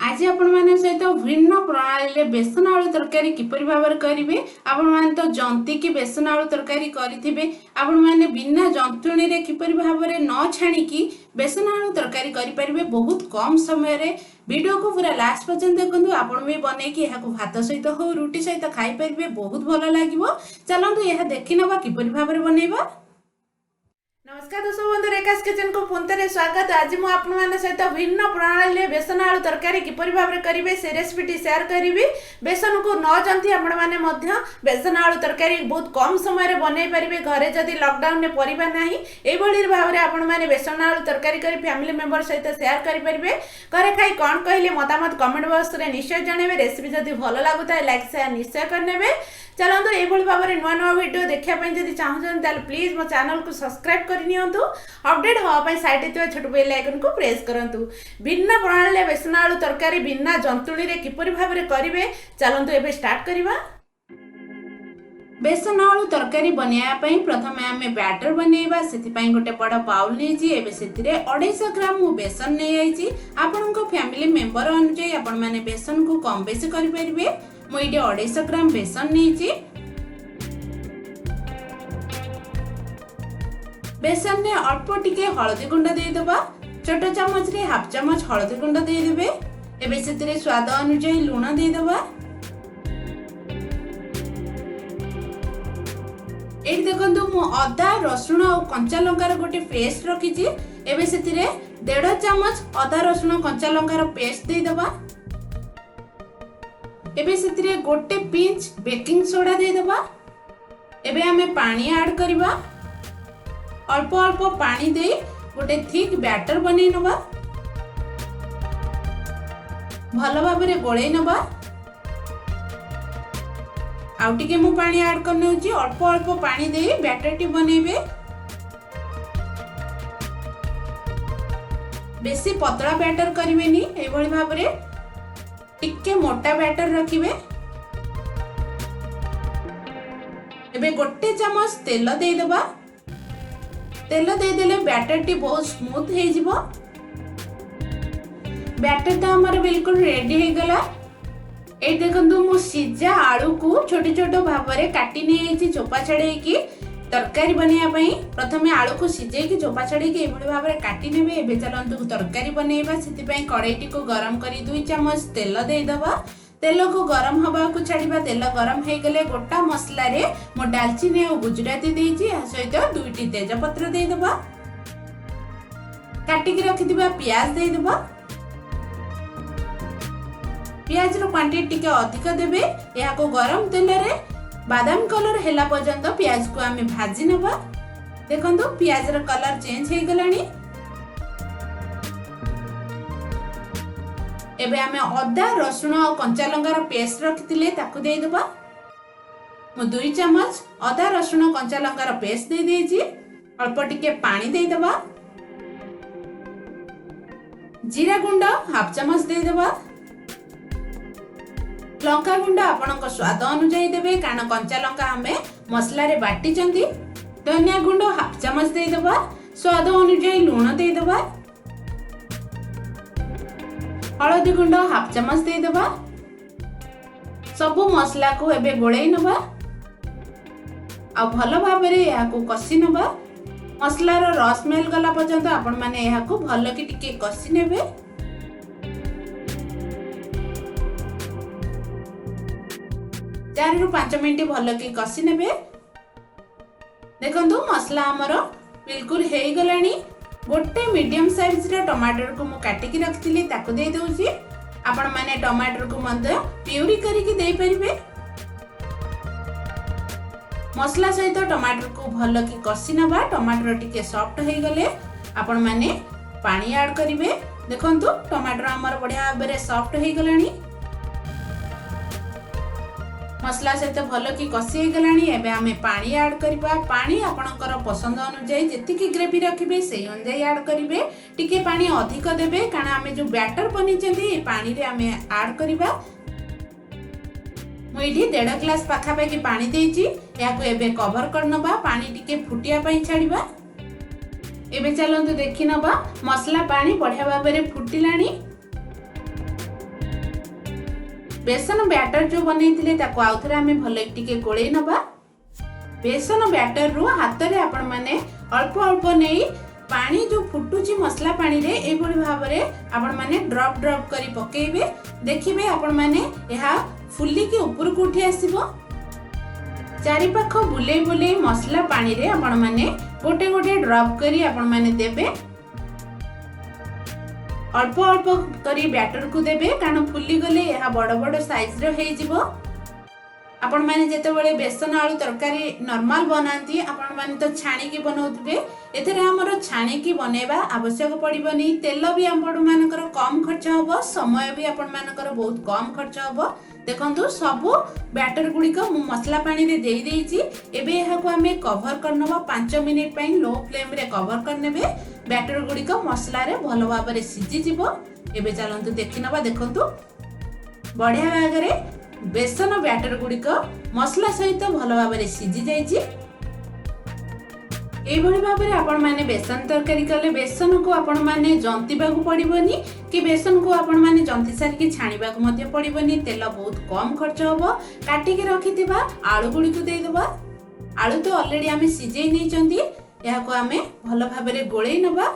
आज आपण माने सहित भिन्न प्रणाली बेसन आलू तरकारी किपरि भाव करेंगे। आपण माने तो जंती की बेसन आलू तरकारी करिथिबे। आपण माने बिना जंतुणी रे किपरि भाव न छाणिकी बेसन आलू तरकारी करि परिबे बहुत कम समय रे। वीडियो को पूरा लास्ट पर्यंत देखंतु। आपण भी बनेकी यहां को भात सहित हो रुटी सहित खाई परिबे, बहुत भलो लागिवो। चलंतु यह देखिनबा किपरि भाव बनेबा। नमस्कार दोस्तों, बंधु रेखास किचन को पुनः स्वागत। आज मुझे आपण मान सहित भिन्न प्रणाली बेसन आलू तरकारी किपरि भाव करेंगे से रेसिपी शेयर करी। बेसन को न जंती आपण मैंने बेसन आलू तरकारी बहुत कम समय बनई पारे। घरे जदि लॉकडाउन में परिबा नाही एभली भाव में आपण मैंने बेसन आलू तरकारी कर फैमिली मेंबर सहित शेयर करेंगे। घरे खाई कौन कहले मतामत कमेंट बॉक्स में निश्चय जनइबे। रेसिपी जदि भल लगुता लाइक शेयर निश्चय करने। चलते ये भाव में नुआ नुआ वीडियो देखापी जब चाहते प्लीज मो चैनल को सब्सक्राइब करनी अपडेट हाँपाई साइड छोट बेल आइकन को प्रेस करूँ। भिन्न प्रणाली बेसन आलू तरकारी बिना जंतुणी रे किपरि भाव में करेंगे। चलते एबे स्टार्ट करवा। बेसन आलू तरकारी बनवाई प्रथम आम बैटर बनइबा। से गोटे बड़ बाउल नहीं 250 ग्राम मु बेसन नहीं। आपण फैमिली मेंबर अनुसार आपण मैंने बेसन को कम बेसी करेंगे। मुझे 250 ग्राम बेसन नहीं। बेसन ने अल्प टिके हलदी गुंड देदेबा। छोट चमच रे हाफ चमच हलदी गुंड देदेबे। एबे सेतिरे स्वाद अनुसार लूण देदेबा। एठी देखंतु मु अदा रसुण और कंचा लंकार गोटे पेस्ट रखिछि। एबे सेतिरे 1.5 चमच अदा रसुण कंचा लंकार पेस्ट देदेबा। एबे सेतिरे गोटे पिंच बेकिंग सोडा देदेबा। एबे हमें पानी ऐड करबा। अल्प अल्प पानी दे गोटे थिक बैटर बनै नबा। भलो भाव में गोळै नबा। आउ टिके मु पानी ऐड करने होची। अल्प अल्प पानी दे बैटर टी बनेबे। बेसी पतला बैटर करिवेनी। एभली भाव में टिके मोटा बैटर रखिबे। एबे गोटे चमच तेल दे देबा। तेल दे देले बैटर टी बहुत स्मूथ हे जिवो। बैटर ता हमर बिल्कुल रेडी हे गला। ए देखंतु मु सिजा आलू को छोटे छोटे भाव में काटी नै चोपा छड़े की तरकारी बनैया पई। प्रथमे आलू को सिजे की चोपा छड़े की एभली भाव में काटी नेबे। एबे चलंतु तरकारी बनैबा। सेति पई कढ़ाईटी को गरम करी 2 चमच तेल दे दबा। तेल को गरम हवा को छाड़िबा। तेल गरम हे गले गोटा मसला रे मो दालचीनी और गुजराती देइची। आ सहित 2टी तेजपत्र दे दबा। काटी की रखिदिबा प्याज दे दबा। प्याज रो क्वांटिटी टिके अधिक देबे। या को गरम तेल रे बादाम कलर हेला पर्यंत प्याज को आमे भाजी नबा। देखंतु प्याज रो कलर चेंज हे गलानी। एबे आमे अदा रसुण और कंचा लंकार पेस्ट रखिथिले ताकू दे दबा। मु 2 चमच अदा रसुण कंचा लंकार पेस्ट दे देजी। अल्प टिके पानी दे दबा। जीरा गुंड हाफ चमच दे दबा। लंका गुंड आपनक स्वाद अनुसार देबे कारण कंचा लंका हमें मसला रे बाटी चंदी। धनिया गुंड हाफ चमच दे दबा। स्वाद अनुसार लूण दे दबा। हळदी गुंड हाफ चमच दे दबा। सबु मसला को एबे गोळै नबा। आ भलो भाव रे या को कसी नबा। मसला रो रस स्मेल गला पर्यंत आपण माने या को भलो की टिके कसी नेबे। 4 रु 5 मिनिट भलो की कसी नेबे। देखंतु मसला हमर बिल्कुल हे गलानी। गोटे मीडियम साइज रे टमाटर को मु काटी की रखथिली ताकू दे दउची। आपण माने टमाटर को मध्य प्यूरी करी की दे परिबे। मसला सहित टमाटर को भलो की कसी नबा। टमाटर टिके सॉफ्ट हे गले आपण माने पानी ऐड करिवे। देखंतु टमाटर हमर बढ़िया बेरे सॉफ्ट हे गलानी। मसला सहित भलो की कसी हे गलानी। एबे हमें पानी ऐड करबा। पानी आपनकर पसंद अनुसार जति की ग्रेवी रखिबे से अनुसार ऐड करिवे। टिके पानी अधिक देबे कारण हमें जो बैटर बनी चंदी पानी रे हमें ऐड करबा। मु एठी 1.5 ग्लास पाखा पाखी पानी देइची। या को एबे कवर करनबा। पानी टिके फुटिया पई छाड़िबा। एबे चलंतु देखि नबा मसला पानी बढ़िया भाव में फुटिलानी। बेसन बैटर जो बनैथिले ताको आउथरे आमे भले टिके गोळै नबा। बेसन बैटर रु हाथ रे आपण माने अल्प अल्प नेई पानी जो फुटुची मसला पानी रे ए भली भाबरे आपण माने ड्रॉप ड्रॉप करी पकेइबे। देखिबे आपण माने एहा फुल्ली के ऊपर को उठी आसीबो। चारि पाख बुले बुले मसला पानी रे आपण माने गोटे गोटे ड्रॉप करी आपण माने देबे। अल्प अल्प करी बैटर को देबे कारण फुली गले यह बड़ बड़ साइज रे हे जिवो। आपण माने जेते बेले बेसन आलू तरकारी नॉर्मल बनाती आपण माने तो छाणी की बनाउतबे। एथरे हमर छाणी की बनेबा आवश्यक पड़िबनी। तेल भी आपण मानकर कम खर्च होबो, समय भी आपण मानकर बहुत कम खर्च होबो। देखंतु सब बैटर गुडी को मसला पानी रे देई देइची। एबे एहा को हमें कवर करनबा 5 मिनिट पई लो फ्लेम रे कवर करनेबे। बैटर गुडी को मसला रे भलो भाबरे सिझी जिवो। एबे चलंतु देखि नबा। देखंतु बढ़िया भागरे बेसन बैटर गुडी को मसला सहित भलो भाबरे सिझी जाइची। एई भली भाबरे आपण माने बेसन तरकारी कले बेसन को आपण माने जंतीबा को पड़िबनी कि बेसन को आपण माने जंती सारी के छाणीबा को मध्य पड़िबनी। तेल बहुत कम खर्च होबो। काटी के रखिथिबा आलू गुडी को देई देबा। आलू तो ऑलरेडी हमें सिझेई नै चंदी। एहा को हमें भलो भाबरे गोळै नबा।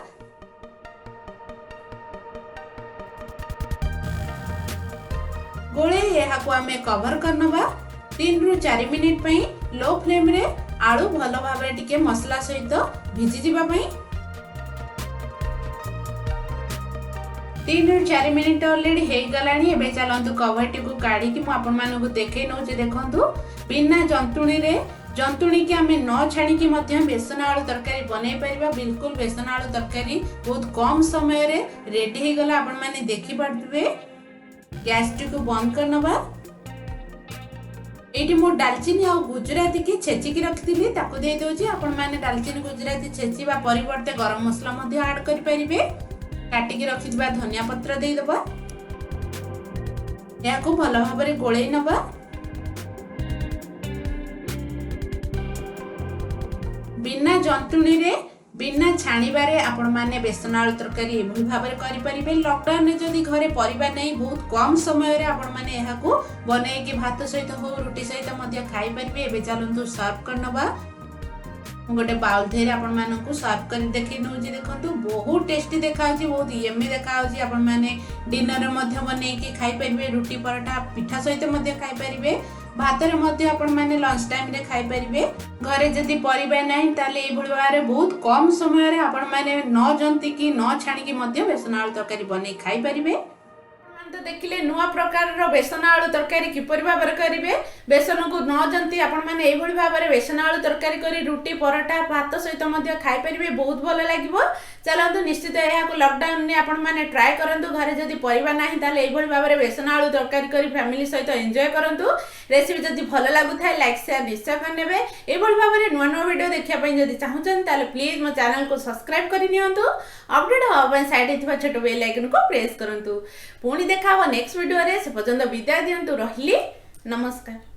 गोळे एहा को हमें कवर करनबा 3 रु 4 मिनिट पई लो फ्लेम रे आलू भलो भाबरे टिके मसला सहित भिजी जिबा पई। 3 रु 4 मिनिट ऑलरेडी हे गलानी। एबे चलंतु कवर टी को काढी कि मु आपण मानको को देखै नौ जे देखंतु बिना जंतुणी रे जंतुणी के हमें न छाणी की मध्य बेसन आलू तरकारी बनै परिबा। बिल्कुल बेसन आलू तरकारी बहुत कम समय रे रेडी हे गला। आपण माने देखि पारबे। गैस टी को बंद करनबा। एटी मो दालचीनी आ गुजराती की छेची की रखिथिली ताको दे दोची। आपण माने दालचीनी गुजराती छेची बा परिवर्ते गरम मसला मध्ये ऐड करि परिबे। काटी की रखिथिबा धनिया पत्र दे दबा। या को भलो भाबरे गोळै नबा। बिना जंतुणी रे बिना छाणीबारे आपण माने बेसन आलू तरकारी एभली भाबरे करि परिबे। लॉकडाउन में जदी घरे परिबा नै बहुत कम समय रे आपण माने एहा को बनै के भात सहित हो रोटी सहित मध्य खाइ परिबे। एबे चलंतु सर्व करनबा। गोटे बाउल थेरे आपण मानकु सर्व करि देखि नउ जे देखंतु बहुत टेस्टी देखाउची, बहुत यम्मी देखाउची। आपण माने डिनर रे मध्य बनै के खाइ परिबे। रोटी पराठा पिठा सहित मध्य खाइ परिबे। भात रे मध्य आपण माने लंच टाइम रे खाइ परिबे। घरे जदी परिबा नै ताले ए भली बारे बहुत कम समय रे आपण माने न जंती की न छाणी की मध्य बेसन आलू तरकारी बनै खाइ परिबे। तो देखिले नुआ प्रकार रो बेसन आलू तरकारी किपरि भाबरे करिवे। बेसन को न जंती आपण माने एई भली भाबरे बेसन आलू तरकारी करी रोटी पराठा भात सहित मध्य खाइ परिबे। बहुत भलो लागिवो। चलंतु निश्चित एहा को लॉकडाउन ने आपण माने ट्राई करंतु। घरे जदी परिबा नाही ताले एई भली भाबरे बेसन आलू तरकारी करी फैमिली सहित एन्जॉय करंतु। रेसिपी जदी भलो लागु थाए लाइक शेयर निश्चय करनेबे। एई भली भाबरे नुआ नुआ वीडियो देखिया पई जदी चाहुचन ताले प्लीज मो चैनल को सब्सक्राइब करि नियंतु। अपडेट होबा साइड हितबा छोटो बेल आइकन को प्रेस करंतु। पुणी देखाबो नेक्स्ट वीडियो रे। से पर्यंत विदाय दियंतु। रहिली नमस्कार।